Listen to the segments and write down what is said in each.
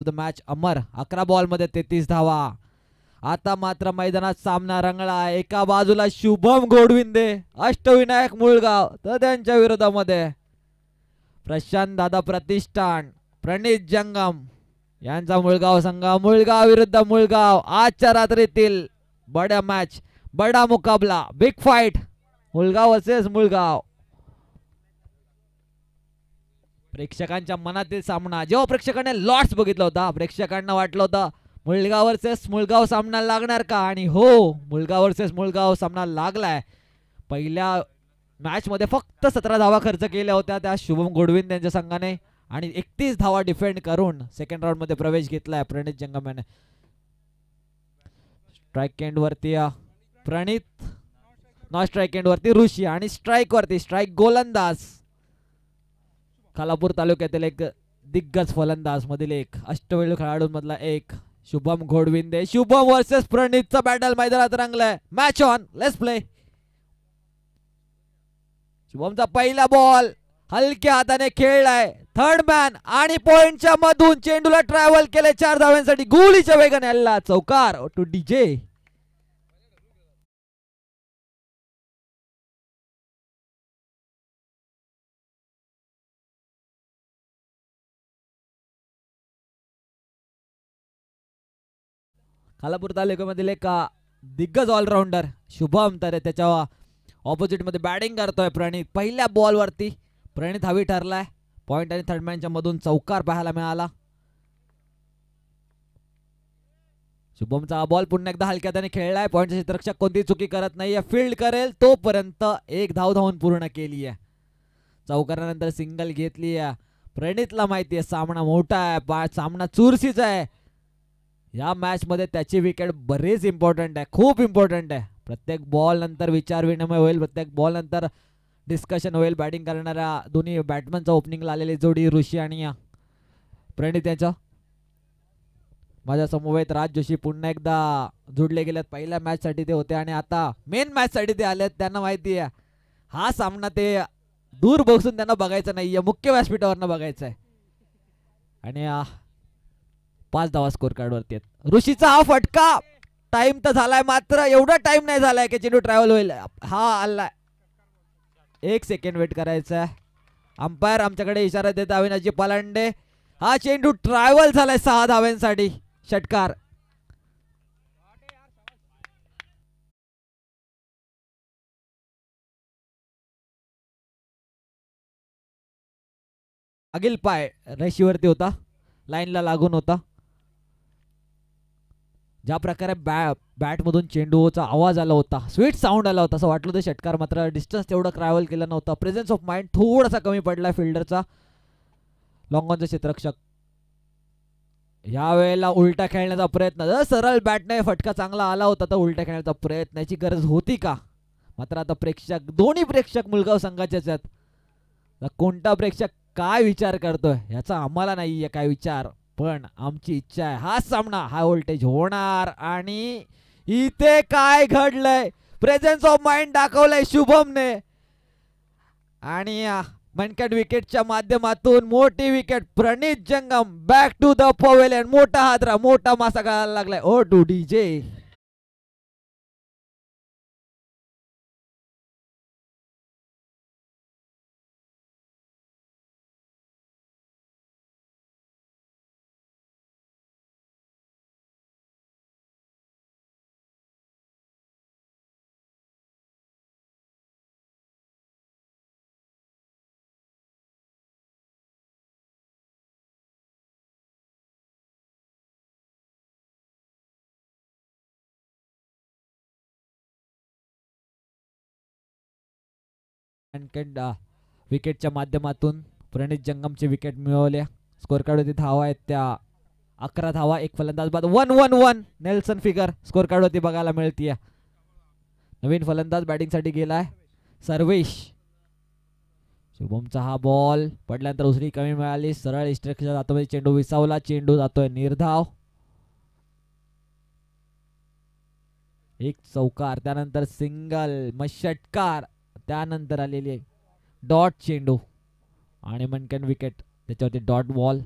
The match Amar 11 ball मध्ये 33 धावा. आता मात्र मैदानात सामना रंगला. एका बाजूला शुभम गोडविंदे अष्टविनायक मुळगाव तर त्यांच्या विरोधामध्ये प्रशांत दादा प्रतिष्ठान प्रणित जंगम यांचा मुळगाव संघ. मुळगाव विरुद्ध मुळगाव आजच्या रात्रीतील बडा मॅच, बडा मुकाबला, बिग फाइट मुळगाव वर्सेस मुळगाव. प्रेक्षकांच्या मनातील सामना. जेव्हा प्रेक्षकांनी लॉट्स बघितला होता प्रेक्षकांना वाटलं होतं मुळगाव वर्सेस मुळगाव सामना लागणार का, आणि हो मुळगाव वर्सेस मुळगाव सामना लागलाय. पहिल्या मॅच मध्ये फक्त 17 धावा खर्च केल्या होत्या त्या शुभम गोडविंदे यांच्या संघाने आणि 31 धावा डिफेंड करून सेकंड राऊंड मध्ये प्रवेश घेतलाय प्रणित जंगम याने. स्ट्राइक एंड वरती प्रणित, नॉन स्ट्राइक एंड वरती ऋषी आणि स्ट्राइक वरती स्ट्राइक गोलंदाज खालापूर तालुक्यातील एक दिग्गज फलंदाज मधील एक अष्टपैलू खेळाडूंमधला एक शुभम गोडविंदे. शुभम वर्सेस प्रणितचा बॅटल मैदानात रंगलाय. Match on, let's play. शुभमचा पहिला बॉल हलक्या हाताने खेळलाय. थर्ड मॅन आणि पॉइंटच्या मधून चेंडूला ट्रॅव्हल केले 4 धाव्यांसाठी. गोळीच्या वेगाने हल्ला, चौकार टू डीजे. खालापूर तालुक्यामधील एक दिग्गज ऑलराऊंडर शुभम, तर त्याच्या ऑपोजिट मध्ये बॅटिंग करतोय प्रणित. पहिल्या बॉल वरती प्रणित हवी ठरलाय. पॉइंट आणि थर्ड मॅनच्या मधून चौकार पाहायला मिळाला. शुभमचा बॉल पुन्हा एकदा हलक्या हाताने खेळलाय. पॉइंटचा क्षेत्ररक्षक कोणती चुकी करत नाहीये, फील्ड करेल तोपर्यंत एक धाव धावून पूर्ण केली आहे. चौकारानंतर सिंगल घेतली आहे. प्रणितला माहिती आहे सामना मोठा आहे, सामना चुरशीचा आहे. या मॅच मध्ये त्याची विकेट बरीच इम्पॉर्टंट आहे, खूप इम्पॉर्टंट आहे. प्रत्येक बॉल नंतर विचार विनिमय होईल, प्रत्येक बॉल नंतर डिस्कशन होईल. बॅटिंग करणाऱ्या दोन्ही बॅट्समनचा ओपनिंगला आलेली जोडी ऋषी आणि प्रणित यांच्या. माझ्या समवेत राज जोशी पुन्हा एकदा जोडले गेलेत. पहिल्या मॅच साठी ते होते आणि आता मेन मॅच साठी ते आलेत. त्यांना माहिती आहे हा सामना ते दूर बसून त्यांना बघायचा नाहीये, मुख्य व्यासपीठावरनं बघायचा आहे. आणि 5 धावा स्कोर कार्ड वरती आहेत. ऋषीचा हा फटका टाइम तर झालाय, मात्र एवढा टाइम नाही झालाय की चेंडू ट्रॅव्हल होईल. हा आलाय, 1 सेकंड वेट करायचा. अंपायर आमच्याकडे इशारा देत अविनाशजी पलांडे. हा चेंडू ट्रॅव्हल झालाय 6 धाव्यांसाठी. षटकार. अगिल पाय रेशीवरती होता, लाईनला लागून होता. ज्या प्रकारे बॅट मधून चेंडूचा आवाज आला होता, स्वीट साऊंड आला होता, असं वाटलं होतं षटकार. मात्र डिस्टन्स तेवढं ट्रॅव्हल केलं नव्हतं. प्रेझेन्स ऑफ माइंड थोडासा कमी पडला फिल्डरचा. लॉंग ऑनचा क्षेत्ररक्षक यावेळेला उलटा खेळण्याचा प्रयत्न. जर सरळ बॅटने फटका चांगला आला होता तर उलटा खेळण्याचा प्रयत्नाची गरज होती का. मात्र आता प्रेक्षक, दोन्ही प्रेक्षक मुळगाव संघाचेच आहेत. कोणता प्रेक्षक काय विचार करतोय याचा आम्हाला नाहीये काय विचार, पण आमची इच्छा आहे हा सामना हाय व्होल्टेज होणार. आणि इथे काय घडलंय, प्रेझेन्स ऑफ माइंड दाखवलंय शुभमने. आणि मनकट विकेटच्या माध्यमातून मोठी विकेट. प्रणित जंगम बॅक टू द पवेलियन. मोठा हादरा, मोठा मासा गळायला लागलाय. O two DJ. विकेटच्या माध्यमातून प्रणित जंगमची विकेट मिळवल्या. स्कोर कार्ड वरती धावा आहेत त्या 11 धावा. एक फलंदाज बाद. 1-1-1 नेल्सन फिगर स्कोर कार्ड वरती बघायला मिळतीये. नवीन फलंदाज बॅटिंग साठी गेलाय सर्वेश. शुभमचा हा बॉल पडल्यानंतर उसरी कमी मिळाली. सरळ इस्ट्रेक्शन जातो, चेंडू विसावला. चेंडू जातोय निर्धाव. एक चौकार, त्यानंतर सिंगल, मग षटकार, त्यानंतर आलेली डॉट चेंडू आणि मनकन विकेट, त्याच्यावरती डॉट बॉल.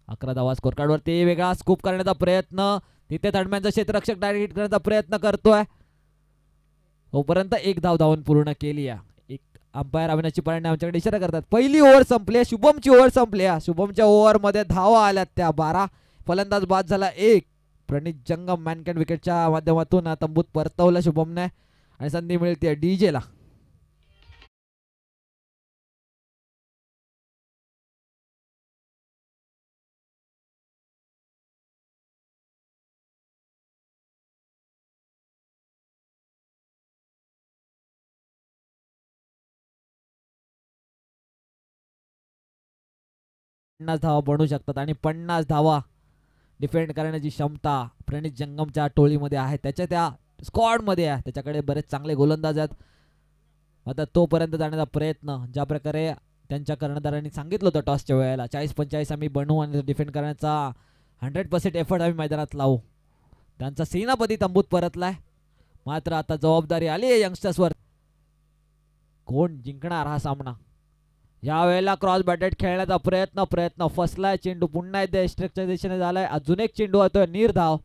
11 धावा स्कोर कार्ड वरती. वेगळा स्कूप करण्याचा प्रयत्न, तिथे थर्डमॅनचा क्षेत्ररक्षक डायरेक्ट हिट करण्याचा प्रयत्न करतोय. तोपर्यंत एक धाव धावून पूर्ण केली आहे. एक अंपायर अविनाशी परांडे आमच्याकडे इशारा करतात. पहिली ओव्हर संपली, शुभमची ओव्हर संपली. शुभमच्या ओव्हर मध्ये धावा आल्यात त्या 12. फलंदाज बाद झाला 1. प्रणित जंगम मॅनकॅन विकेटच्या माध्यमातून तंबूत परतवलं शुभमने आणि संधी मिळते डीजे ला. धावा बनू शकतात आणि 50 धावा डिफेंड करण्याची क्षमता प्रणित जंगमच्या टोळीमध्ये आहे, त्याच्या त्या स्क्वॉड मध्ये आहे. त्याच्याकडे बरेच चांगले गोलंदाज आहेत. आता तोपर्यंत जाण्याचा प्रयत्न, ज्या प्रकारे त्यांच्या कर्णधारांनी सांगितलं होतं टॉसच्या वेळेला 40-45 आम्ही बनवू आणि डिफेंड करण्याचा 100% एफर्ट आम्ही मैदानात लावू. त्यांचा सेनापती तंबूत परतलाय. मात्र आता जबाबदारी आली आहे यंगस्टर्सवर. कोण जिंकणार हा सामना? यावेळेला क्रॉस बॅटेड खेळण्याचा प्रयत्न फसलाय. चेंडू पुन्हा एकदा स्ट्रेकच्या दिशेने झालाय. अजून एक चेंडू होतोय निर्धाव.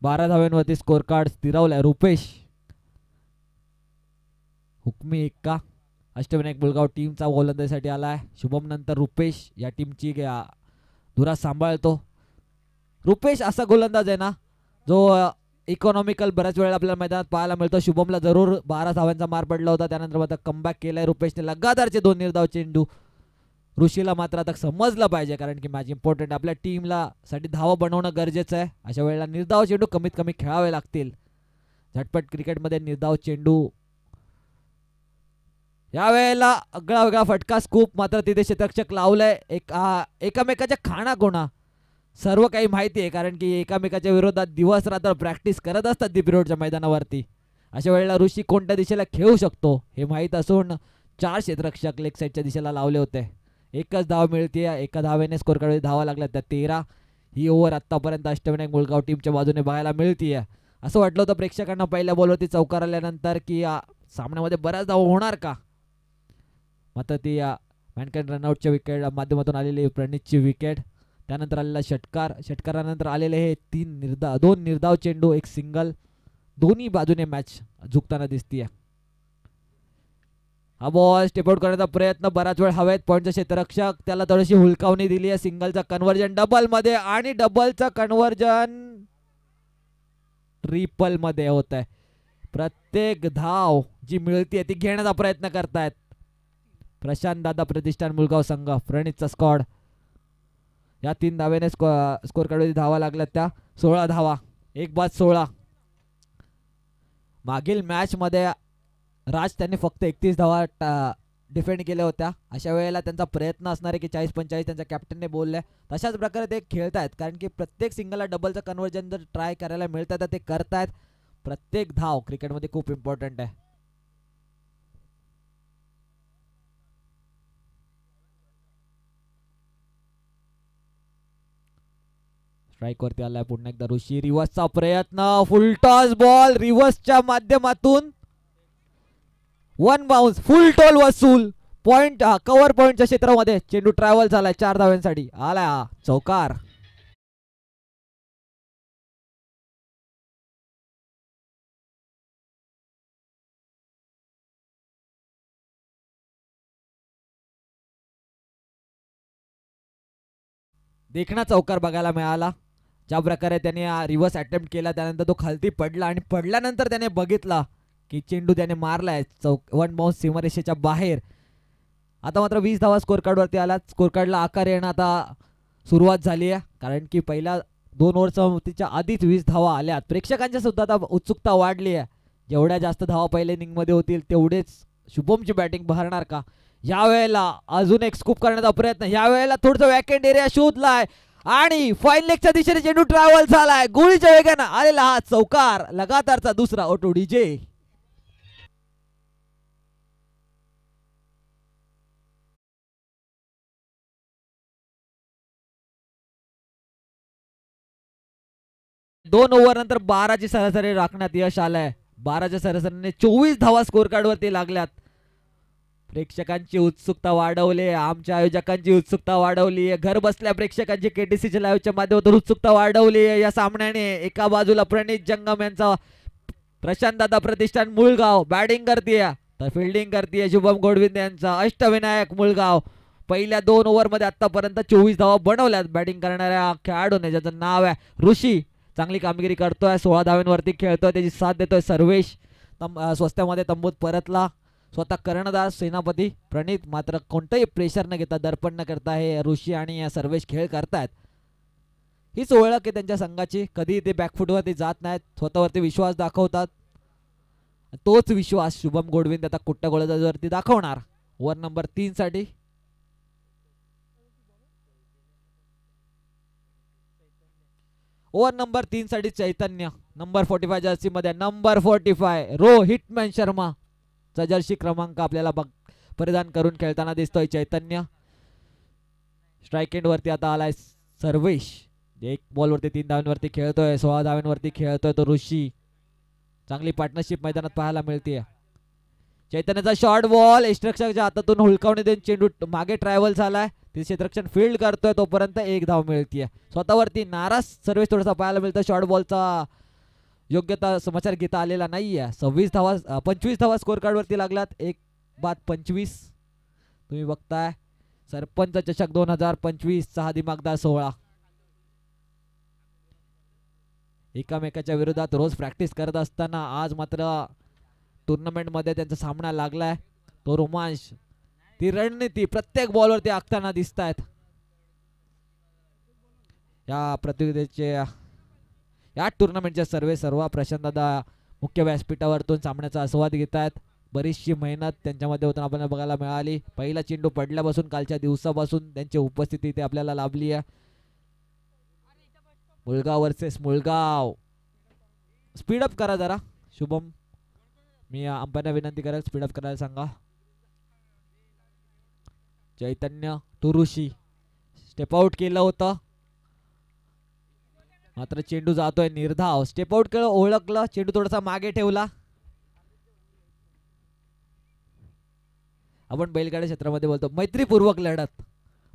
बारा धाव्यांवरती स्कोर कार्ड स्थिरावलाय. रुपेश हुकमी एक्का अष्टविनायक बुलगाव टीमचा गोलंदाजीसाठी आलाय. शुभम नंतर रुपेश या टीमची धुरा सांभाळतो. रुपेश असा गोलंदाज आहे ना जो इकॉनॉमिकल बऱ्याच वेळा आपल्याला मैदानात पाहायला मिळतो. शुभमला जरूर 12 धावांचा मार पडला होता, त्यानंतर आता कमबॅक केलाय रुपेशने. लगातारचे 2 निर्धाव चेंडू. ऋषीला मात्र आता समजलं पाहिजे, कारण की मॅच इम्पॉर्टंट, आपल्या टीमला साठी धावा बनवणं गरजेचं आहे. अशा वेळेला निर्धाव चेंडू कमीत कमी खेळावे लागतील. झटपट क्रिकेटमध्ये निर्धाव चेंडू. यावेळेला आगळा वेगळा फटका स्कूप, मात्र तिथे क्षेत्ररक्षक लावलंय. एकामेकाच्या खाणा कोणा सर्व काही माहिती आहे, कारण की एकामेकाच्या विरोधात दिवस रात्र प्रॅक्टिस करत असतात दीपिरोडच्या मैदानावरती. अशा वेळेला ऋषी कोणत्या दिशेला खेळू शकतो हे माहीत असून 4 क्षेत्ररक्षक लेग साईडच्या दिशेला लावले होते. एकच धाव मिळते. एका धावेने स्कोर कडे धावा लागल्या त्या 13. ही ओव्हर आतापर्यंत अष्टविनायक मुलगाव टीमच्या बाजूने बघायला मिळतीये. असं वाटलं होतं प्रेक्षकांना पहिल्या बॉलवरती चौकार आल्यानंतर की सामन्यामध्ये बऱ्याच धावा होणार का, मात्र ती मॅनकॅन रनआउटच्या विकेट माध्यमातून आलेली प्रणितची विकेट, त्यानंतर आलेला षटकारानंतर आलेले हे 2 निर्धाव चेंडू, एक सिंगल, दोन्ही बाजूने मॅच झुकताना दिसतीये. हा बॉल स्टेप आउट करण्याचा प्रयत्न, बराच वेळ हवेत. पॉईंटचा क्षेत्ररक्षक त्याला थोडीशी हुलकावणी दिली आहे. सिंगलचा कन्व्हर्जन डबल मध्ये आणि डबलचा कन्व्हर्जन ट्रिपल मध्ये होत आहे. प्रत्येक धाव जी मिळते ती घेण्याचा प्रयत्न करतायत प्रशांत दादा प्रतिष्ठान मुलगाव संघ, प्रणितचा स्क्वॉड. या 3 धावेने स्कोर कडे धावा लागल्या त्या 16 धावा, एक बाद 16. मागील मॅच मध्ये राज त्यांनी फक्त 31 धावा डिफेंड केल्या होत्या. अशा वेळेला त्यांचा प्रयत्न असणार आहे की 40-45 त्यांच्या कॅप्टनने बोलले. तशाच प्रकारे ते खेळतायत, कारण की प्रत्येक सिंगलला डबलचं कन्व्हर्जन जर ट्राय करायला मिळतं तर ते करतायत. प्रत्येक धाव क्रिकेटमध्ये खूप इम्पॉर्टंट आहे. स्ट्राइक वरती आलाय पुन्हा एकदा ऋषी. रिव्हर्सचा प्रयत्न, फुल टॉस बॉल रिव्हर्सच्या माध्यमातून 1 बाउन्स, फुल टॉल वसूल. पॉइंट कव्हर पॉइंटच्या क्षेत्रामध्ये चेंडू ट्रॅव्हल झालाय 4 धाव्यांसाठी. आला चौकार. देखणा चौकार बघायला मिळाला. ज्या प्रकारे त्याने रिव्हर्स अटेम्प्ट केला, त्यानंतर तो खालती पडला आणि पडल्यानंतर त्याने बघितला की चेंडू त्याने मारलाय 1 बाउन्स सीमारेषेच्या बाहेर. आता मात्र 20 धावा स्कोर कार्डवरती आला. स्कोर कार्डला आकार येणं आता सुरुवात झाली आहे, कारण की पहिल्या 2 ओव्हर समाप्तीच्या आधीच 20 धावा आल्यात. प्रेक्षकांच्या सुद्धा आता उत्सुकता वाढली आहे. जेवढ्या जास्त धावा पहिल्या इनिंग मध्ये होतील तेवढेच शुभमची बॅटिंग बहरणार का. यावेळेला अजून एक स्कूप करण्याचा प्रयत्न, यावेळेला थोडंसं वॅकेंट एरिया शोधलाय आणि फाईन लेगच्या दिशेने चेंडू ट्रॅव्हल झालाय. गोळीच्या वेगानं आलेला हा चौकार, लगातारचा दुसरा ओटो डीजे. 2 ओव्हर नंतर 12ची सरासरी राखण्यात यश आलंय. 12च्या सरासरीने 24 धावा स्कोर कार्ड वरती लागल्यात. प्रेक्षकांची उत्सुकता वाढवली, आमच्या आयोजकांची उत्सुकता वाढवली, घर बसल्या प्रेक्षकांची केटीसीच्या लाईव्हच्या माध्यमातून उत्सुकता वाढवली या सामन्याने. एका बाजूला प्रणित जंगम यांचा प्रशांत दादा प्रतिष्ठान मुळगाव बॅटिंग करतीये, तर फिल्डिंग करतीये शुभम गोडविंदे यांचा अष्टविनायक मुळगाव. पहिल्या 2 ओव्हरमध्ये आतापर्यंत 24 धावा बनवल्यात बॅटिंग करणाऱ्या खेळाडूने, ज्याचं नाव आहे ऋषी. चांगली कामगिरी करतोय, 16 धावांवरती खेळतोय, त्याची साथ देतोय सर्वेश. स्वस्त्यामध्ये तंबूत परतला स्वतः कर्णधार सेनापती प्रणित. मात्र कोणतंही प्रेशर न घेता, दर्पण न करता हे ऋषी आणि सर्वेश खेळ करतायत. हीच ओळख आहे त्यांच्या संघाची. कधी ते बॅकफुटवरती जात नाहीत, स्वतःवरती विश्वास दाखवतात. तोच विश्वास शुभम गोडविंदे आता कुट्ट्या गोलंदाजीवरती दाखवणार. ओव्हर नंबर 3 साठी ओव्हर नंबर 3 साठी चैतन्य नंबर 45 जर्सी मध्ये नंबर 45 रो हिटमॅन शर्मा चा जर्सी क्रमांक आपल्याला परिधान करून खेळताना दिसतोय चैतन्य. स्ट्राइक एंड वरती आता आलाय सर्वेश. 1 बॉलवरती 3 धावांवरती खेळतोय, 16 धावांवरती खेळतोय तो ऋषी. चांगली पार्टनरशिप मैदानात पाहायला मिळते. चैतन्याचा शॉर्ट बॉल यष्टरक्षकाच्या हातातून हुलकावणी देऊन चेंडू मागे ट्रॅव्हल झालाय. ते क्षेत्ररक्षण फील्ड करतोय, तोपर्यंत 1 धाव मिळतीये. स्वतःवरती नाराज सर्वेश थोडासा पाहायला मिळतं. शॉर्ट बॉलचा योग्यता समाचार घेता आलेला नाहीये. 25 धावा स्कोर कार्ड वरती लागलात. 1-25 तुम्ही बघताय. सरपंच चषक 2025 6 दिमागदार 16. एकामेकाच्या विरोधात रोज प्रॅक्टिस करत असताना आज मात्र टुर्नामेंट मध्ये त्यांचा सामना लागलाय. तो रोमांच, ती रणनीती प्रत्येक बॉलवरती आखताना दिसत आहेत. या प्रतियोगितेचे या टुर्नामेंटच्या सर्व प्रशांतदादा मुख्य व्यासपीठावरतून सामन्याचा आस्वाद घेत आहेत. बरीचशी मेहनत त्यांच्यामध्ये होताना आपल्याला बघायला मिळाली. पहिला चेंडू पडल्यापासून कालच्या दिवसापासून त्यांची उपस्थिती इथे आपल्याला लाभली आहे. मुळगाव वर्सेस मुळगाव. स्पीडअप करा जरा शुभम, मी अंपायरला विनंती करेल स्पीडअप करायला सांगा. चैतन्य तुरुशी स्टेप आउट केलं होतं, मात्र चेंडू जातोय निर्धाव. स्टेप आउट केलं, ओळखलं, चेंडू थोडासा मागे ठेवला. आपण बैलगाड्या क्षेत्रामध्ये बोलतो मैत्रीपूर्वक लढत,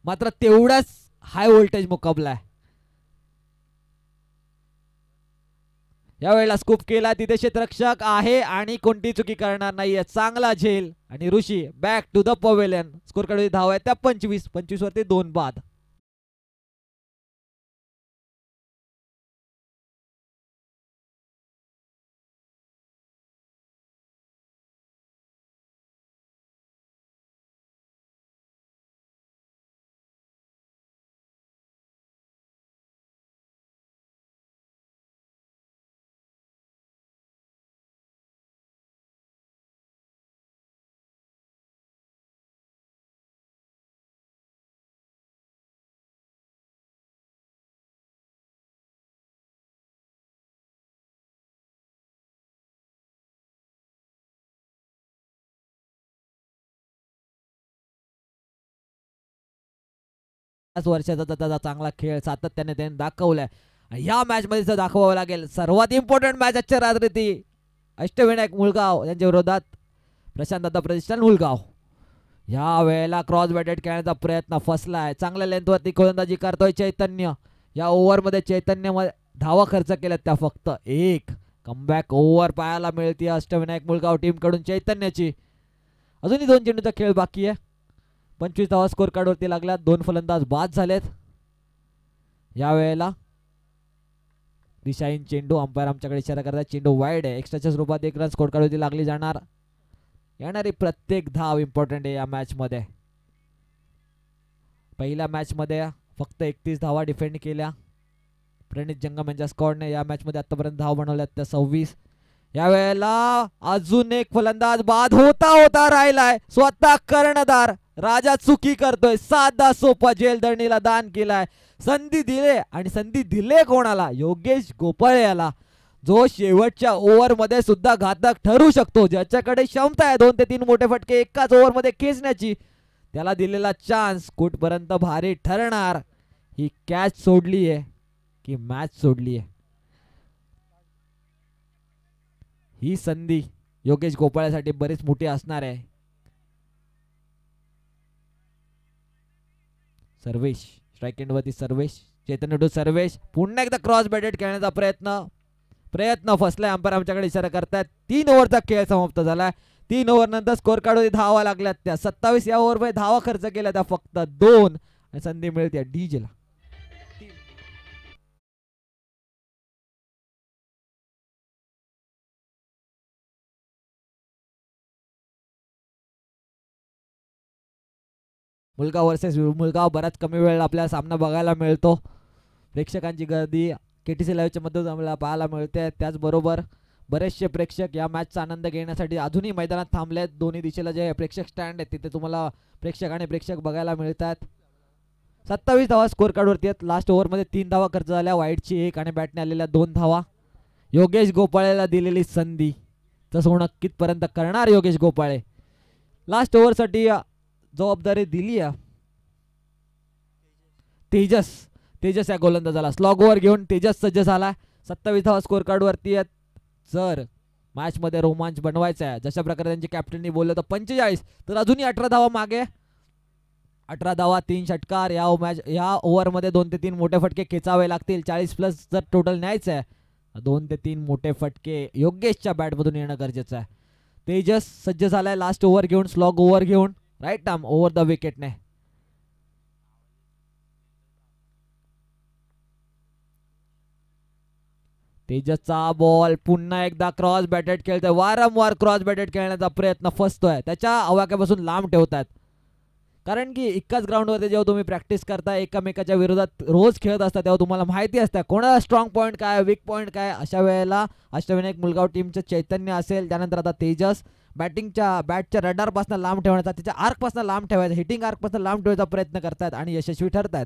मात्र तेवढाच हाय व्होल्टेज मुकाबला आहे. यावेळेला स्कूप केला, तिथे क्षेत्ररक्षक आहे आणि कोणती चुकी करणार नाहीये. चांगला झेल आणि Rishi back to the pavilion. Score कडे धाव आहे त्या 25 वरती 2 बाद. वर्षाचा त्याचा चांगला खेळ सातत्याने त्याने दाखवलाय. ह्या मॅच मध्ये दाखवावं लागेल. सर्वात इम्पॉर्टंट मॅच आजच्या रात्री ती अष्टविनायक मुळगाव यांच्या विरोधात प्रशांत दादा प्रतिष्ठान मुळगाव. या वेळेला क्रॉस बॅटेड खेळण्याचा प्रयत्न फसलाय. चांगल्या लेंथवरती गोलंदाजी करतोय चैतन्य. या ओव्हर मध्ये चैतन्य धावा खर्च केल्यात त्या फक्त 1. कमबॅक ओव्हर पाहायला मिळते अष्टविनायक मुळगाव टीम कडून चैतन्याची. अजूनही 2 चेंडूचा खेळ बाकी आहे. 25 धावा स्कोर कार्ड वरती लागल्यात. 2 फलंदाज बाद झालेत. या वेळेला दिशाहीन चेंडू. अंपायर आमच्याकडे इशारा करतात चेंडू वाईड आहे. एक्स्ट्राच्या स्वरूपात 1 रन स्कोर कार्ड वरती लागली जाणार. येणारी प्रत्येक धाव इम्पॉर्टंट आहे या मॅच मध्ये. पहिल्या मॅच मध्ये फक्त 31 धावा डिफेंड केल्या प्रणित जंगम यांच्या स्क्वॉडने. या मॅच मध्ये आतापर्यंत धाव बनवल्यात त्या 26. या वेळेला अजून एक फलंदाज बाद होता राहिलाय. स्वतः कर्णधार राजा चुकी करतोय. साधा सोपा जेलधरणीला दान केलाय. संधी दिले आणि संधी दिले कोणाला? योगेश गोपाळे याला, जो शेवटच्या ओव्हर मध्ये सुद्धा घातक ठरू शकतो. ज्याच्याकडे क्षमता आहे 2 ते 3 मोठे फटके एकाच ओव्हर मध्ये खेचण्याची. त्याला दिलेला चान्स कुठपर्यंत भारी ठरणार. ही कॅच सोडली आहे की मॅच सोडली आहे? ही संधी योगेश गोपाळ्यासाठी बरीच मोठी असणार आहे. सर्वेश स्ट्राइक एंड वरती सर्वेश, चैतन्य टू सर्वेश, पुन्हा एकदा क्रॉस बॅटेड खेळण्याचा प्रयत्न फसलाय. अंपायर आमच्याकडे इशारा करतायत. 3 ओव्हरचा खेळ समाप्त झालाय. 3 ओव्हर नंतर स्कोर कार्ड वरती धावा लागल्यात त्या 27. या ओव्हर मध्ये धावा खर्च केल्या त्या फक्त 2. संधी मिळते डीजे ला. मुलगा वर्सेस मुलगा, बराच कमी वेळ आपल्याला सामना बघायला मिळतो. प्रेक्षकांची गर्दी केटीसी लाईव्हच्या मधून आम्हाला पाहायला मिळते. त्याचबरोबर बरेचसे प्रेक्षक या मॅचचा आनंद घेण्यासाठी अजूनही मैदानात थांबलेत. दोन्ही दिशेला जे प्रेक्षक स्टँड आहेत तिथे तुम्हाला प्रेक्षक बघायला मिळतात. 27 धावा स्कोर कार्ड वरती आहेत. लास्ट ओव्हरमध्ये 3 धावा खर्च झाल्या, वाईटची 1 आणि बॅटने आलेल्या 2 धावा. योगेश गोपाळेला दिलेली संधी तसं होणं कितपर्यंत करणार योगेश गोपाळे. लास्ट ओव्हरसाठी जबाबदारी दिली आहे तेजस या गोलंदाजाला. स्लॉग ओव्हर घेऊन तेजस सज्ज झाला. 27 धावा स्कोर कार्ड वरती आहेत. जर मॅच मध्ये रोमांच बनवायचा आहे, जशा प्रकारे त्यांची कॅप्टननी बोललं तर 45, तर अजूनही 18 धावा मागे. 18 धावा 3 षटकार. या ओव्हर मध्ये 2 ते 3 मोठे फटके खेचावे लागतील. 40 प्लस जर टोटल न्यायचं आहे, 2 ते 3 मोठे फटके योगेशच्या बॅट मधून येणं गरजेचं आहे. तेजस सज्ज झालाय लास्ट ओव्हर घेऊन, स्लॉग ओव्हर घेऊन, राईट आर्म ओव्हर द विकेटने. तेजसचा बॉल पुन्हा एकदा क्रॉस बॅटेड खेळतोय. वारंवार क्रॉस बॅटेड खेळण्याचा प्रयत्न फसतोय. त्याच्या आवाक्यापासून लांब ठेवतात. कारण की एकाच ग्राउंडवरती जेव्हा तुम्ही प्रॅक्टिस करता, एकमेकाच्या विरोधात रोज खेळत असता, तेव्हा तुम्हाला माहिती असतं कोणाला स्ट्रॉंग पॉईंट काय, वीक पॉईंट काय. अशा वेळेला अष्टविनायक मुलगाव टीमचं चैतन्य असेल, त्यानंतर आता तेजस बॅटच्या रडारपासून लांब ठेवण्याचा, त्याच्या आर्कपासून लांब ठेवायचा, हिटिंग आर्कपासून लांब ठेवायचा प्रयत्न करतात आणि यशस्वी ठरतात.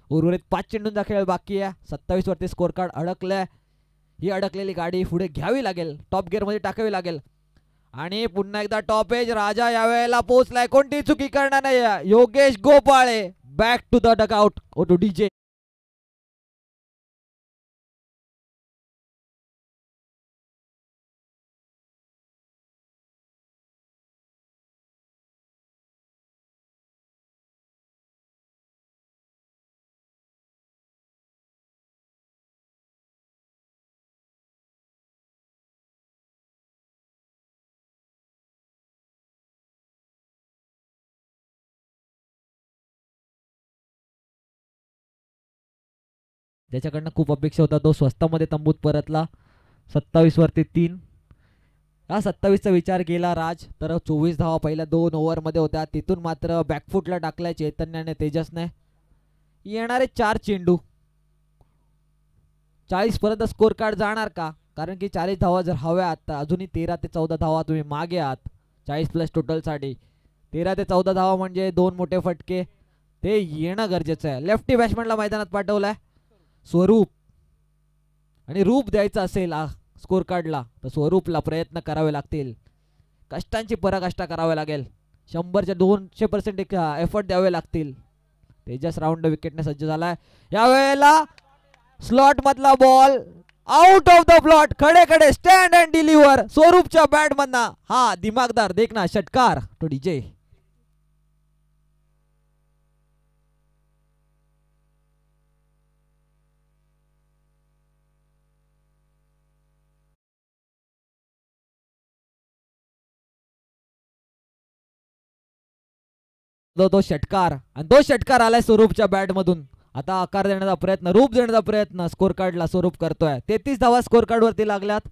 उर्वरित 5 चेंडूंचा खेळ बाकी आहे. 27 वरती स्कोर कार्ड अडकलंय. ही अडकलेली गाडी पुढे घ्यावी लागेल, टॉप गिअर मध्ये टाकावी लागेल. आणि पुन्हा एकदा टॉप एज राजा यावेळेला पोहोचलाय. कोणती चुकी करणार नाही Yogesh Gopale. Back to the dugout to DJ. ज्याच्याकडनं खूप अपेक्षा होता तो स्वस्तामध्ये तंबूत परतला. 27 वरती 3. हा 27चा विचार केला राज तर 24 धावा पहिल्या 2 ओव्हर मध्ये होत्या. तिथून मात्र बॅकफुटला टाकलाय चैतन्याने, तेजसने. येणारे 4 चेंडू 40 पर्यंत स्कोर कार्ड जाणार का? कारण की 40 धावा जर हव्या आता, अजूनही 13 ते 14 धावा तुम्ही मागे आहात 40 प्लस टोटल साठी. 13 ते 14 धावा म्हणजे 2 मोठे फटके, ते येणं गरजेचं आहे. लेफ्टी बॅट्समॅनला मैदानात पाठवलाय स्वरूप, आणि रूप द्यायचं असेल स्कोर कार्डला तर स्वरूपला प्रयत्न करावे लागतील. कष्टांची पराकाष्ठा करावी लागेल. 100च्या 200% एफर्ट द्यावे लागतील. तेजस राऊंड विकेटने सज्ज झालाय. यावेळेला स्लॉट मधला ball out of the plot, खडे खडे स्टँड अँड डिलिव्हर स्वरूपच्या बॅट मधना. हा दिमागदार देखना षटकार तो डीजे. तो षटकार, आणि तो षटकार आलाय स्वरूपच्या बॅट मधून. आता आकार देण्याचा प्रयत्न, रूप देण्याचा प्रयत्न स्कोर कार्डला स्वरूप करतोय. 33 धावा स्कोर कार्ड वरती लागल्यात.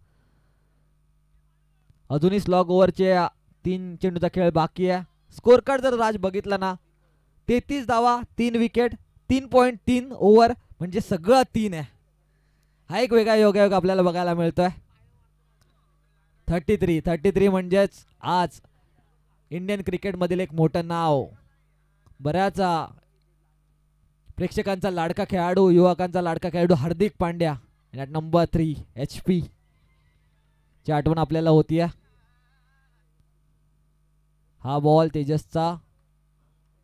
अजूनही स्लॉग ओव्हरचे 3 चेंडूचा खेळ बाकी आहे. स्कोर कार्ड जर राज बघितला ना, 33 धावा 3 विकेट 3.3 ओव्हर म्हणजे सगळं 3 आहे. हा एक वेगळा योगायोग आपल्याला बघायला मिळतोय. 33 म्हणजेच आज इंडियन क्रिकेट मधील एक मोठं नाव, बऱ्याच प्रेक्षकांचा लाडका खेळाडू, युवकांचा लाडका खेळाडू हार्दिक पांड्या नंबर 3 HP ची आठवण आपल्याला होती. हा बॉल तेजसचा.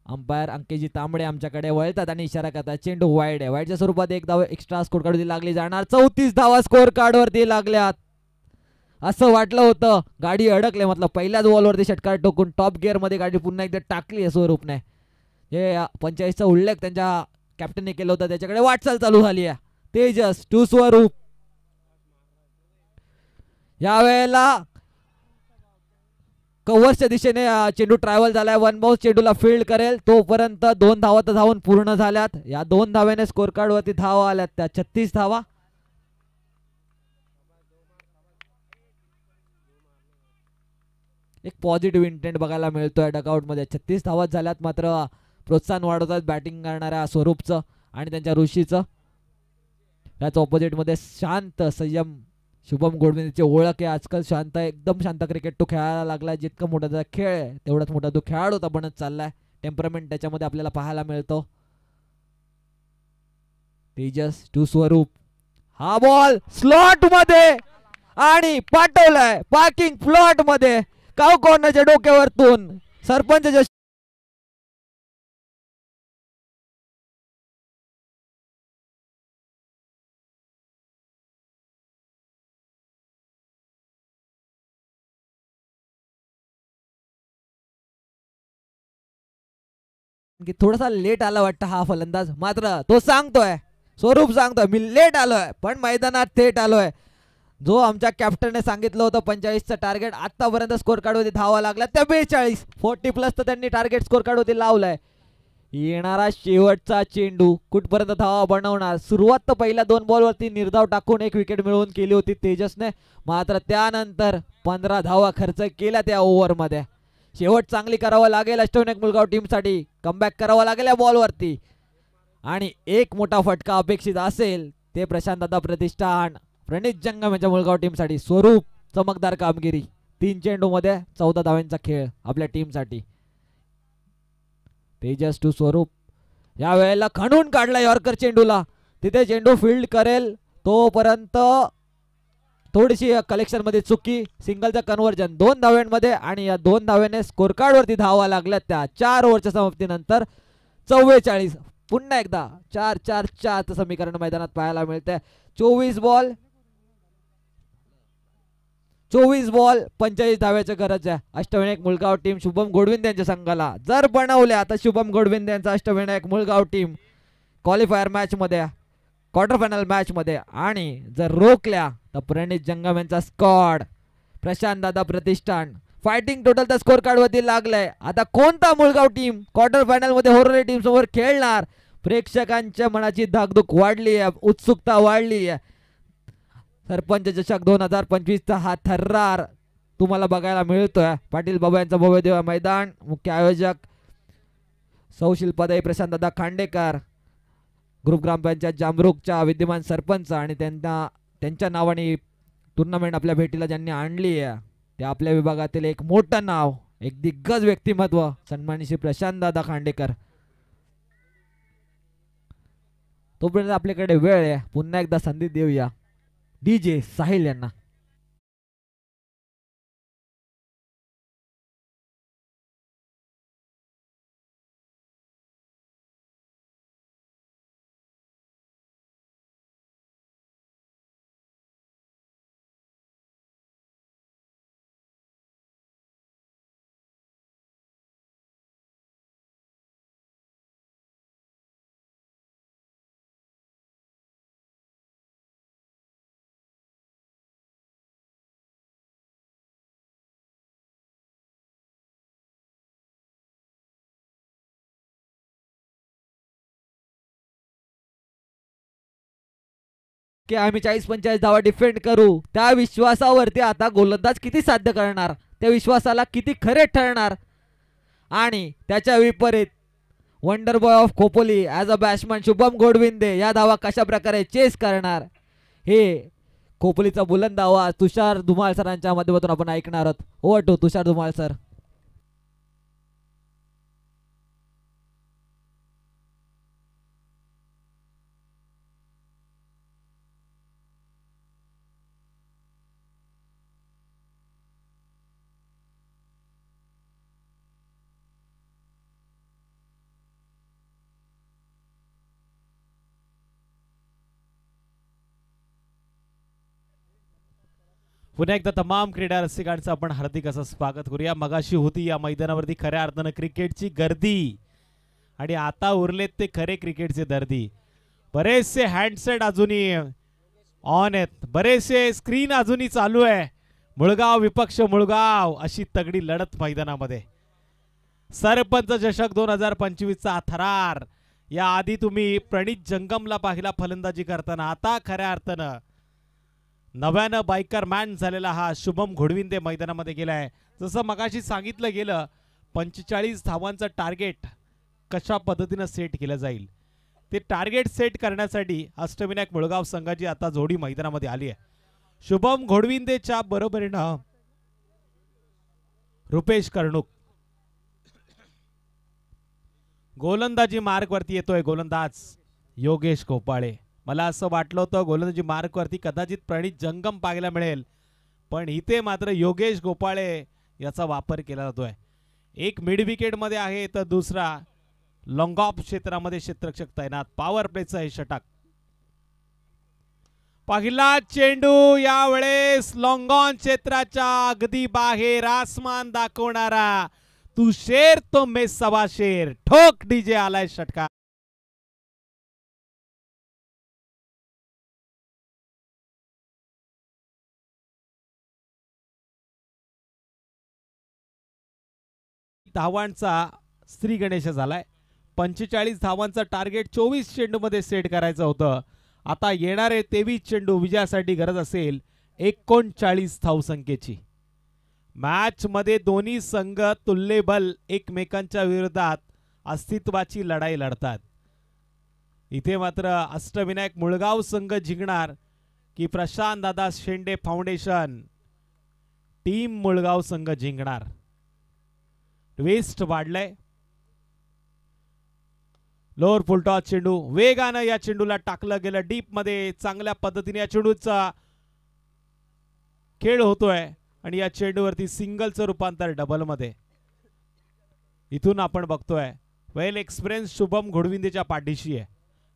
अंपायर अंकेजी तांबडे आमच्याकडे वळतात आणि इशारा करतात चेंडू वाईड आहे. वाईडच्या स्वरूपात 1 धाव एक्स्ट्रा स्कोर कार्ड लागली जाणार. 34 धावा स्कोर कार्ड वरती लागल्यात. असं वाटलं होतं गाडी अडकले, मतलब पहिल्याच बॉलवरती षटकार टोकून टॉप गिअर मध्ये गाडी पुन्हा एकदा टाकली आहे स्वरूपने. हे 45चा उल्लेख त्यांच्या कॅप्टनने केलं होतं, त्याच्याकडे वाटचाल चालू झाली आहे. तेजस टू स्वरूप. यावेळेला कव्हर्सच्या दिशेने चेंडू ट्रॅव्हल झालाय. वन बाउन्स चेंडूला फील्ड करेल तोपर्यंत 2 धावा तर धावून पूर्ण झाल्यात. या 2 धाव्याने स्कोर कार्ड वरती धावा आल्यात त्या 36 धावा. एक पॉझिटिव्ह इंटेंट बघायला मिळतोय डगआउट मध्ये. 36 धावा झाल्यात, मात्र प्रोत्साहन वाढवतात बॅटिंग करणाऱ्या स्वरूपचं आणि त्यांच्या ऋषीचं. त्याच ऑपोजिट मध्ये शांत संयम शुभम गोडविंदेची ओळख आहे. आजकाल शांत, एकदम शांत क्रिकेट तो खेळायला लागलाय. जितका मोठा त्याचा खेळ आहे तेवढाच मोठा तो खेळाडू होता बनत चाललाय. टेम्परमेंट त्याच्यामध्ये आपल्याला पाहायला मिळतो. तेजस टू स्वरूप. हा बॉल स्लॉट मध्ये आणि पाठवलाय पार्किंग फ्लॉट मध्ये. काव कॉर्नरच्या डोक्यावरतून सरपंच की थोडासा लेट आला वाटतं हा फलंदाज, मात्र तो सांगतोय, स्वरूप सांगतोय मी लेट आलोय पण मैदानात थेट आलोय. जो आमच्या कॅप्टनने सांगितलं होतं 45चं टार्गेट, आतापर्यंत स्कोर कार्ड होती धावा लागला त्या 42. 40 प्लस तर त्यांनी टार्गेट स्कोर कार्ड होती लावलाय. येणारा शेवटचा चेंडू कुठपर्यंत धावा बनवणार. सुरुवात तर पहिल्या 2 बॉलवरती निर्धाव टाकून 1 विकेट मिळवून केली होती तेजसने, मात्र त्यानंतर 15 धावा खर्च केल्या त्या ओव्हरमध्ये. शेवट चांगली करावं लागेल अष्टविनायक मुलगाव टीमसाठी. कमबॅक करावं लागेल या बॉलवरती आणि एक मोठा फटका अपेक्षित असेल ते प्रशांत दादा प्रतिष्ठान प्रणित जंगम यांच्या मुलगाव टीमसाठी. स्वरूप चमकदार कामगिरी. 3 चेंडू मध्ये 14 धावांचा खेळ आपल्या टीमसाठी. तेजस टू स्वरूप. या वेळेला खणून काढला यॉर्कर चेंडूला. तिथे चेंडू फील्ड करेल तोपर्यंत थोडीशी कलेक्शन मध्ये चुकी. सिंगलचं कन्व्हर्जन 2 धाव्यांमध्ये आणि या 2 धाव्याने स्कोर कार्ड वरती धावा लागल्यात त्या 4 ओव्हरच्या समाप्तीनंतर. 44. पुन्हा एकदा 4-4-4 समीकरण मैदानात पाहायला मिळते. 24 बॉल 45 धाव्याची गरज आहे अष्टविनायक मुलगाव टीम शुभम गोडविंदे यांच्या संघाला. जर बनवल्या तर शुभम गोडविंदे यांचा Ashtavinayak Mulgaon team qualifier match मध्ये, क्वार्टर फायनल मॅच मध्ये, आणि जर रोखल्या तर प्रणित जंगम यांचा स्क्वॉड प्रशांत दादा प्रतिष्ठान. फायटिंग टोटल तर स्कोर कार्ड वरती लागलंय. आता कोणता मुलगाव टीम क्वार्टर फायनल मध्ये होरोली टीम समोर खेळणार. प्रेक्षकांच्या मनाची धाकधूक वाढली आहे, उत्सुकता वाढली आहे. सरपंच चषक 2025चा हा थर्रार तुम्हाला बघायला मिळतोय. पाटील बाबा यांचा भव्य देव मैदान. मुख्य आयोजक सौ शिल्पाताई प्रशांत दादा खांडेकर, ग्रुप ग्रामपंचायत जामरुकच्या विद्यमान सरपंच आणि त्यांच्या नावाने टुर्नामेंट आपल्या भेटीला ज्यांनी आणली आहे ते आपल्या विभागातील एक मोठं नाव, एक दिग्गज व्यक्तिमत्व सन्माननीय श्री प्रशांत दादा खांडेकर. तोपर्यंत आपल्याकडे वेळ आहे, पुन्हा एकदा संधी देऊया डीजे साहिल यांना. की आम्ही 40-45 धावा डिफेंड करू, त्या विश्वासावरती आता गोलंदाज किती साध्य करणार, त्या विश्वासाला किती खरे ठरणार. आणि त्याच्या विपरीत wonder boy of Khopoli as a batsman Shubham Godvinde या धावा कशा प्रकारे चेस करणार, हे खोपोलीचा बुलंद आवाज तुषार धुमाळ सरांच्या माध्यमातून आपण ऐकणार आहोत. Over to Tushar Dhumal sir. पुन्हा एकदा तमाम क्रीडा रसिकांचं आपण हार्दिक असं स्वागत करूया. मगाशी होती या मैदानावरती खऱ्या अर्थानं क्रिकेटची गर्दी आणि आता उरलेत ते खरे क्रिकेटचे दर्दी. बरेचसे हँडसेट अजूनही ऑन आहेत, बरेचसे स्क्रीन अजूनही चालू आहे. मुळगाव विपक्ष मुळगाव अशी तगडी लढत मैदानामध्ये. सरपंच चषक 2025चा थरार. या आधी तुम्ही प्रणित जंगमला पाहिला फलंदाजी करताना. आता खऱ्या अर्थानं नव्यानं बायकर मॅन झालेला हा शुभम घोडविंदे मैदानामध्ये गेलाय. जसं मगाशी सांगितलं गेलं 45 धावांचं टार्गेट कशा पद्धतीनं सेट केलं जाईल ते टार्गेट सेट करण्यासाठी अष्टविनायक मुळगाव संघाची आता जोडी मैदानामध्ये आली आहे. शुभम घोडविंदेच्या बरोबरीनं रुपेश कर्णुक. गोलंदाजी मार्कवरती येतोय गोलंदाज योगेश गोपाळे. मला असं वाटलं होतं गोलंदाजी मार्कवरती कदाचित प्रणित जंगम पाहायला मिळेल, पण इथे मात्र योगेश गोपाळे याचा वापर केला जातोय. एक मिड विकेट मध्ये आहे तर दुसरा लॉंग ऑफ क्षेत्रामध्ये क्षेत्ररक्षक तैनात. पॉवर प्लेचा हे षटक. पहिला चेंडू यावेळेस लॉंग ऑन क्षेत्राच्या अगदी बाहेर आसमान दाखवणारा. तू शेर तो मैं सवा शेर. ठोक डीजे आलाय षटका. धावांचा श्री गणेश झालाय. 45 धावांचा टार्गेट 24 चेंडूमध्ये सेट करायचं होतं. आता येणारे 23 चेंडू विजयासाठी गरज असेल 39 धावसंख्येची. मॅच मध्ये दोन्ही संघ तुल्यबल एकमेकांच्या विरोधात अस्तित्वाची लढाई लढतात. इथे मात्र अष्टविनायक मुळगाव संघ जिंकणार की प्रशांत दादा शेंडे फाउंडेशन टीम मुळगाव संघ जिंकणार. वेस्ट वाढलाय. लोअर फुलटॉस चेंडू वेगानं या चेंडूला टाकलं गेलं डीप मध्ये. चांगल्या पद्धतीने या चेंडूचा खेळ होतोय आणि या चेंडूवरती सिंगलचं रूपांतर डबल मध्ये. इथून आपण बघतोय वेल एक्सपिरियन्स शुभम घोडविंदेच्या पाठीशी आहे.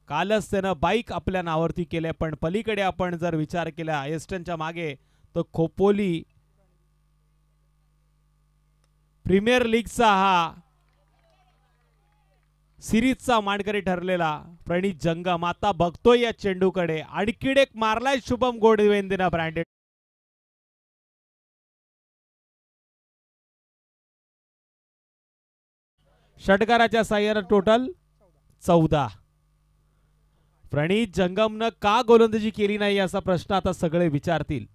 कालच त्यानं बाईक आपल्या नावावरती केलंय, पण पलीकडे आपण जर विचार केला एस्टनच्या मागे तर खोपोली प्रीमियर लीगचा हा सिरीजचा मानकरी ठरलेला प्रणित जंगम आता बघतोय या चेंडूकडे. आणखीन एक मारलाय शुभम घोडविंदेनं ब्रँडेड. षटकाराच्या साह्यानं टोटल 14. प्रणित जंगमनं का गोलंदाजी केली नाही असा प्रश्न आता सगळे विचारतील.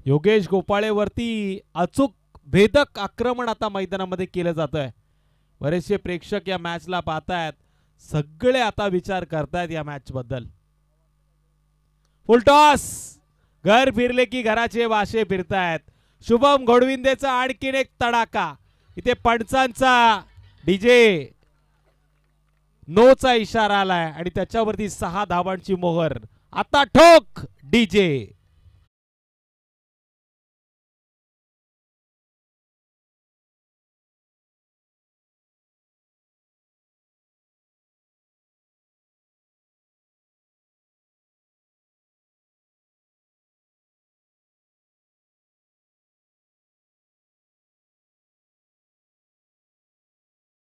योगेश गोपाळे वरती अचूक भेदक आक्रमण आता मैदानामध्ये केलं जातंय. बरेचसे प्रेक्षक या मॅचला पाहतायत. सगळे आता विचार करतायत या मॅच बद्दल. फुलटॉस. घर फिरले की घराचे वाशे फिरतायत. शुभम घोडविंदेचा आणखीन एक तडाखा. इथे पंचांचा डीजे नोचा इशारा आलाय आणि त्याच्यावरती 6 धावांची मोहर. आता ठोक डीजे.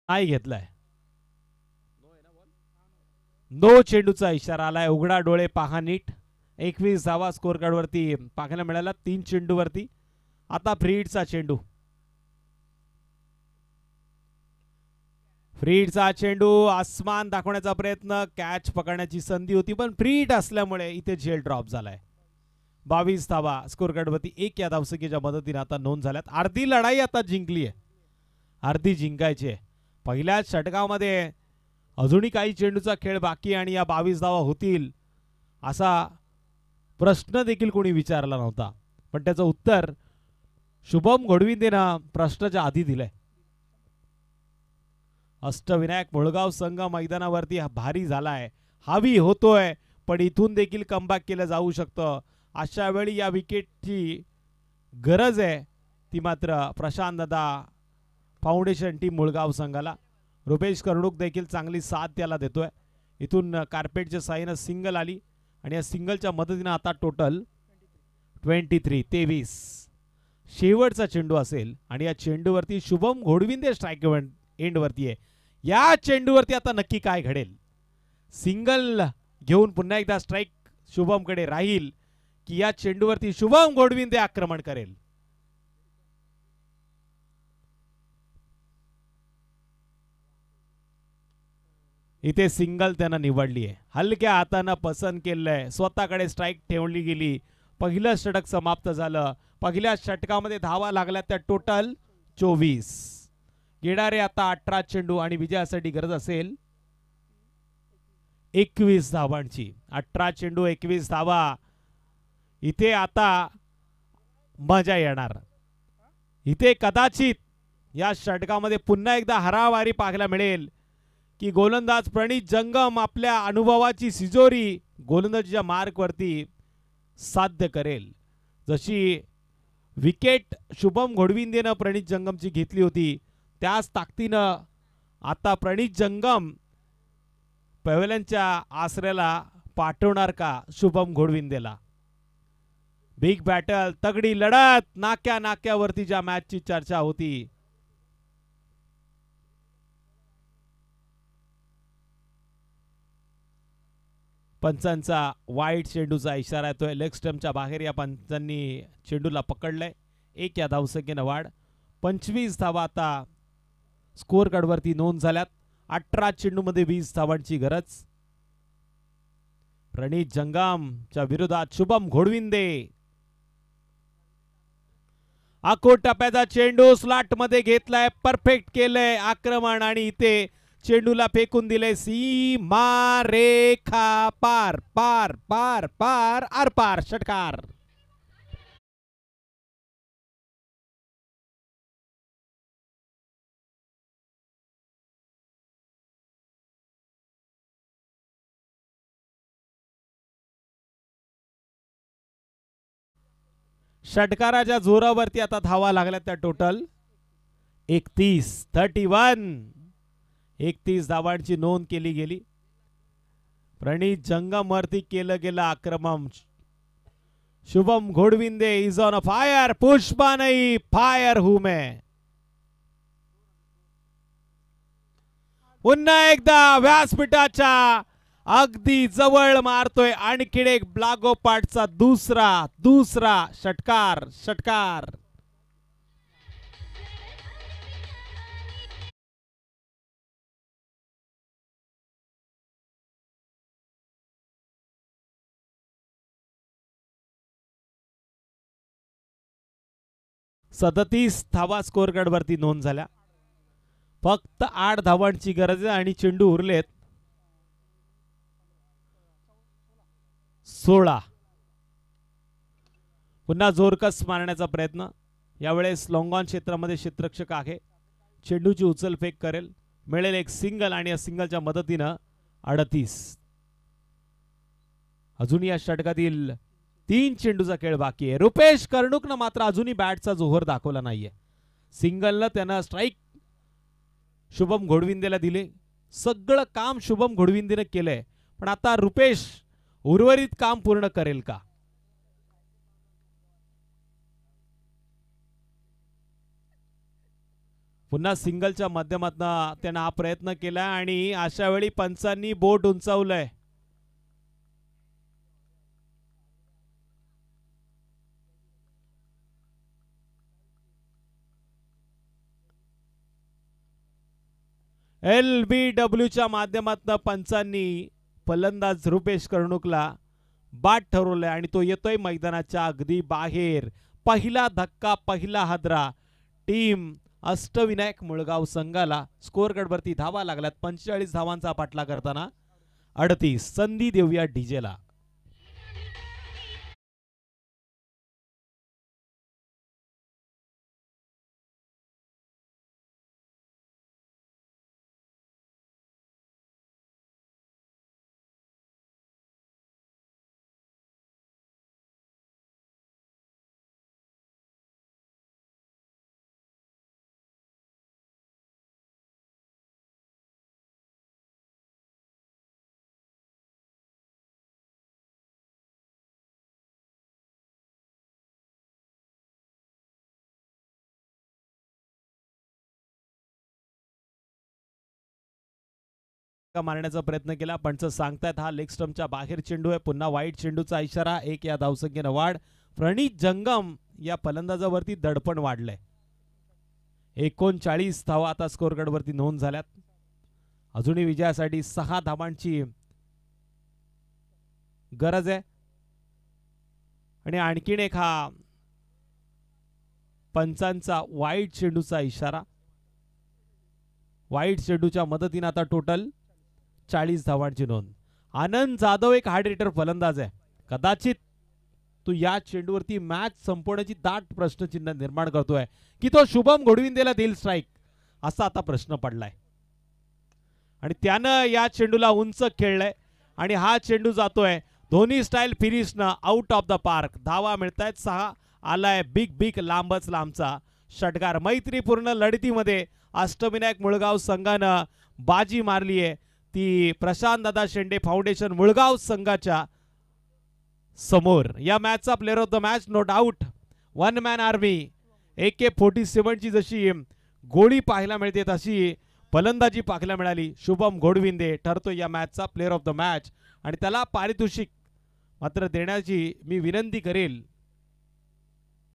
नाही घेतलाय. नो चेंडूचा इशारा आलाय. उघडा डोळे पहा नीट. 21 धावा स्कोर कार्ड वरती पाहायला मिळाला 3 चेंडू वरती. आता फ्रीडचा चेंडू. फ्रीडचा चेंडू आसमान दाखवण्याचा प्रयत्न. कॅच पकडण्याची संधी होती पण फ्रीड असल्यामुळे इथे झेल ड्रॉप झालाय. 22 धावा स्कोर कार्ड वरती 1 या धावसंख्येच्या मदतीने आता नोंद झाल्यात. अर्धी लढाई आता जिंकली आहे. अर्धी जिंकायची आहे. पहिल्याच षटकामध्ये अजूनही काही चेंडूचा खेळ बाकी आणि या 22 धावा होतील असा प्रश्न देखील कोणी विचारला नव्हता, पण त्याचं उत्तर शुभम घोडविंदेनं प्रश्नाच्या आधी दिलंय. अष्टविनायक मुळगाव संघ मैदानावरती भारी झालाय, हावी होतोय, पण इथून देखील कमबॅक केलं जाऊ शकतं. अशा वेळी या विकेटची गरज आहे ती मात्र प्रशांत दादा फाउंडेशन टीम मुळगाव संघाला. रुपेश कर्णुक देखील चांगली साथ त्याला देतोय. इथून कार्पेटच्या साईनं सिंगल आली आणि या सिंगलच्या मदतीने आता टोटल 23 शेवटचा चेंडू असेल आणि या चेंडूवरती शुभम घोडविंदे स्ट्राईक एंड वरती आहे. या चेंडूवरती आता नक्की काय घडेल? सिंगल घेऊन पुन्हा एकदा स्ट्राईक शुभमकडे राहील की या चेंडूवरती शुभम घोडविंदे आक्रमण करेल? इथे सिंगल त्यानं निवडली आहे. हलक्या हातानं पसंत केलंय. स्वतःकडे स्ट्राईक ठेवली गेली. पहिलं षटक समाप्त झालं. पहिल्या षटकामध्ये धावा लागल्या त्या टोटल 24. येणारे आता 18 चेंडू आणि विजयासाठी गरज असेल 21 धावांची. 18 चेंडू 21 धावा. इथे आता मजा येणार. इथे कदाचित या षटकामध्ये पुन्हा एकदा हरावारी पाहायला मिळेल की गोलंदाज प्रणित जंगम आपल्या अनुभवाची सिजोरी गोलंदाजीच्या मार्कवरती साध्य करेल. जशी विकेट शुभम घोडविंदेनं प्रणित जंगमची घेतली होती त्याच ताकदीनं आता प्रणित जंगम पवेलनच्या आसऱ्याला पाठवणार का शुभम घोडविंदेला? बिग बॅटल, तगडी लढत, नाक्या नाक्यावरती ज्या मॅचची चर्चा होती. पंचांचा वाईट चेंडूचा इशारा येतोय. लेग स्टंपच्या बाहेर या पंचांनी चेंडूला पकडलंय. 1 या धावसंख्येनं वाढ. 25 धावा आता स्कोअर कार्डवरती नोंद झाल्यात. 18 चेंडूमध्ये 20 धावांची गरज. प्रणित जंगमच्या विरोधात शुभम घोडविंदे. आखो टप्प्याचा चेंडू स्लॉट मध्ये घेतलाय. परफेक्ट केलंय आक्रमण आणि इथे चेंडूला फेकून दिले सीमा रेखा पार पार पार पार आर पार. षटकार. षटकाराच्या जोरावरती आता धावा लागल्या त्या टोटल 31 धावांची नोंद केली गेली. प्रणित जंगम वरती केलं गेलं आक्रमण. Shubham Ghodvinde is on a fire. Pushpa नाही फायर हूं मैं. पुन्हा एकदा व्यासपीठाच्या अगदी जवळ मारतोय आणखीन एक लागोपाठचा दुसरा षटकार. षटकार. सदतीस धावा स्कोअर कार्ड वरती नोंद झाल्या. फक्त 8 धावांची गरज आहे आणि चेंडू उरलेत 16. पुन्हा जोरकस मारण्याचा प्रयत्न. यावेळेस लॉंगॉन क्षेत्रामध्ये क्षेत्ररक्षक आहे. चेंडूची उचलफेक करेल. मिळेल एक सिंगल आणि या सिंगलच्या मदतीनं 38. अजून या षटकातील 3 चेंडूचा खेळ बाकी आहे. रुपेश कर्णुकनं मात्र अजूनही बॅटचा जोहर दाखवला नाहीये. सिंगलनं त्यानं स्ट्राईक शुभम घोडविंदेला दिले. सगळं काम शुभम घोडविंदेने केलंय. पण आता रुपेश उर्वरित काम पूर्ण करेल का? पुन्हा सिंगलच्या माध्यमातून त्यानं हा प्रयत्न केला आणि अशा वेळी पंचांनी बोट उंचावलंय. LBWच्या माध्यमातून पंचांनी फलंदाज रुपेश कर्णुकला बाद ठरवलंय आणि तो येतोय मैदानाच्या अगदी बाहेर. पहिला धक्का, पहिला हादरा टीम अष्टविनायक मुळगाव संघाला. स्कोअर कार्डवरती धावा लागल्यात 45 धावांचा पाठला करताना 38. संधी देऊया डीजेला. मारण्याचा प्रयत्न केला पंच सांगतायत हा लेग स्टंपच्या बाहेर चेंडू आहे. पुन्हा वाईट चेंडूचा इशारा. 1 या धावसंख्येनं वाढ. प्रणीत जंगम या फलंदाजावरती दडपण वाढलंय. 39 धावा आता स्कोर कार्ड वरती नोंद झाल्यात. अजूनही विजयासाठी 6 धावांची गरज आहे. आणि आणखीन एक हा पंचांचा वाईट चेंडूचा इशारा. वाईट चेंडूच्या मदतीने आता टोटल 40 धावांची नोंद. आनंद जाधव एक हार्ड हिटर फलंदाज आहे. कदाचित तो या चेंडूवरती मॅच संपवण्याची दाट प्रश्नचिन्ह निर्माण करतोय की तो शुभम घोडविंदेला देईल स्ट्राईक, असा आता प्रश्न पडलाय. आणि त्यानं या चेंडूला उंच खेळलंय आणि हा चेंडू जातोय धोनी स्टाईल फिनिशनं आउट ऑफ द पार्क. धावा मिळतायत 6. आलाय बिग लांबच लांबचा षटकार. मैत्रीपूर्ण लढतीमध्ये अष्टविनायक मुळगाव संघानं बाजी मारली आहे ती प्रशांत दादा शेंडे फाउंडेशन मुळगाव संघाच्या समोर. या मॅचचा player of the match no doubt one man army AK-47 ची जशी गोळी पाहायला मिळते तशी फलंदाजी पाहायला मिळाली. शुभम घोडविंदे ठरतो या मॅचचा प्लेअर ऑफ द मॅच आणि त्याला पारितोषिक मात्र देण्याची मी विनंती करेल